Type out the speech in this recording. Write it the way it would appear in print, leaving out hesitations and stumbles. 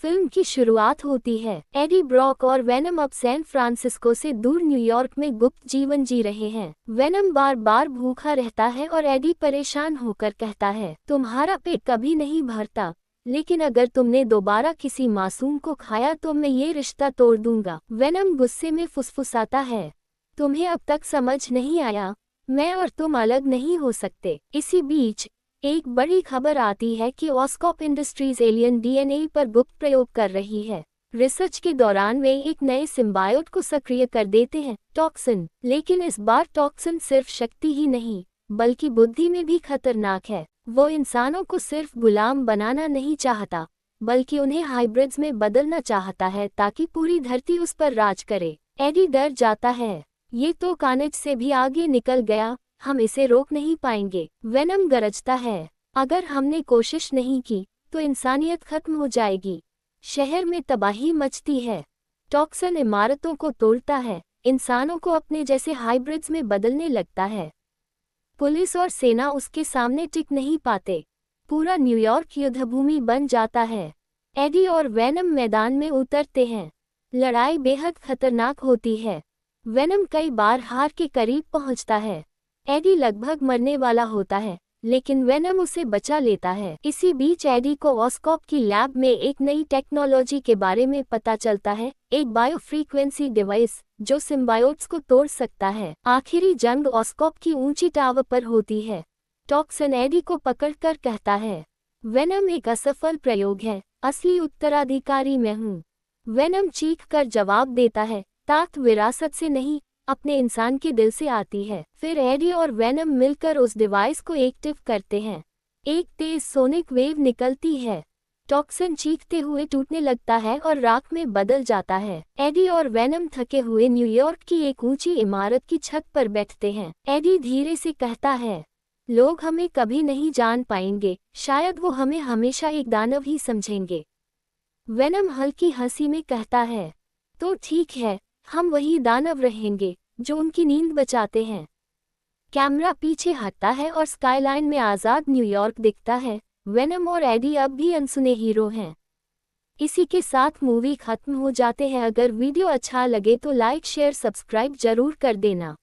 Film की शुरुआत होती है। एडी ब्रॉक और वेनम अब सैन फ्रांसिस्को से दूर न्यूयॉर्क में गुप्त जीवन जी रहे हैं। वेनम बार बार भूखा रहता है और एडी परेशान होकर कहता है, तुम्हारा पेट कभी नहीं भरता, लेकिन अगर तुमने दोबारा किसी मासूम को खाया तो मैं ये रिश्ता तोड़ दूंगा। वेनम गुस्से में फुसफुसाता है, तुम्हें अब तक समझ नहीं आया, मैं और तुम अलग नहीं हो सकते। इसी बीच एक बड़ी खबर आती है कि ऑस्कॉप इंडस्ट्रीज एलियन डीएनए पर गुप्त प्रयोग कर रही है। रिसर्च के दौरान वे एक नए सिम्बायोट को सक्रिय कर देते हैं, टॉक्सिन। लेकिन इस बार टॉक्सिन सिर्फ शक्ति ही नहीं, बल्कि बुद्धि में भी खतरनाक है। वो इंसानों को सिर्फ गुलाम बनाना नहीं चाहता, बल्कि उन्हें हाइब्रिड्स में बदलना चाहता है ताकि पूरी धरती उस पर राज करे। एडी डर जाता है, ये तो कार्नेज से भी आगे निकल गया, हम इसे रोक नहीं पाएंगे। वेनम गरजता है, अगर हमने कोशिश नहीं की तो इंसानियत खत्म हो जाएगी। शहर में तबाही मचती है, टॉक्सिन इमारतों को तोड़ता है, इंसानों को अपने जैसे हाइब्रिड्स में बदलने लगता है। पुलिस और सेना उसके सामने टिक नहीं पाते, पूरा न्यूयॉर्क युद्धभूमि बन जाता है। एडी और वेनम मैदान में उतरते हैं, लड़ाई बेहद खतरनाक होती है। वेनम कई बार हार के करीब पहुंचता है, एडी लगभग मरने वाला होता है, लेकिन वेनम उसे बचा लेता है। इसी बीच एडी को ऑस्कॉप की लैब में एक नई टेक्नोलॉजी के बारे में पता चलता है, एक बायोफ्रीक्वेंसी डिवाइस जो सिम्बायोट्स को तोड़ सकता है। आखिरी जंग ऑस्कॉप की ऊंची टावर पर होती है। टॉक्सिन एडी को पकड़कर कहता है, वेनम एक असफल प्रयोग है, असली उत्तराधिकारी मैं हूँ। वेनम चीख कर जवाब देता है, ताकत विरासत से नहीं, अपने इंसान के दिल से आती है। फिर एडी और वेनम मिलकर उस डिवाइस को एक्टिव करते हैं। एक तेज सोनिक वेव निकलती है, टॉक्सिन चीखते हुए टूटने लगता है और राख में बदल जाता है। एडी और वेनम थके हुए न्यूयॉर्क की एक ऊंची इमारत की छत पर बैठते हैं। एडी धीरे से कहता है, लोग हमें कभी नहीं जान पाएंगे, शायद वो हमें हमेशा एक दानव ही समझेंगे। वेनम हल्की हंसी में कहता है, तो ठीक है, हम वही दानव रहेंगे जो उनकी नींद बचाते हैं। कैमरा पीछे हटता है और स्काईलाइन में आज़ाद न्यूयॉर्क दिखता है। वेनम और एडी अब भी अनसुने हीरो हैं। इसी के साथ मूवी खत्म हो जाते हैं। अगर वीडियो अच्छा लगे तो लाइक शेयर सब्सक्राइब जरूर कर देना।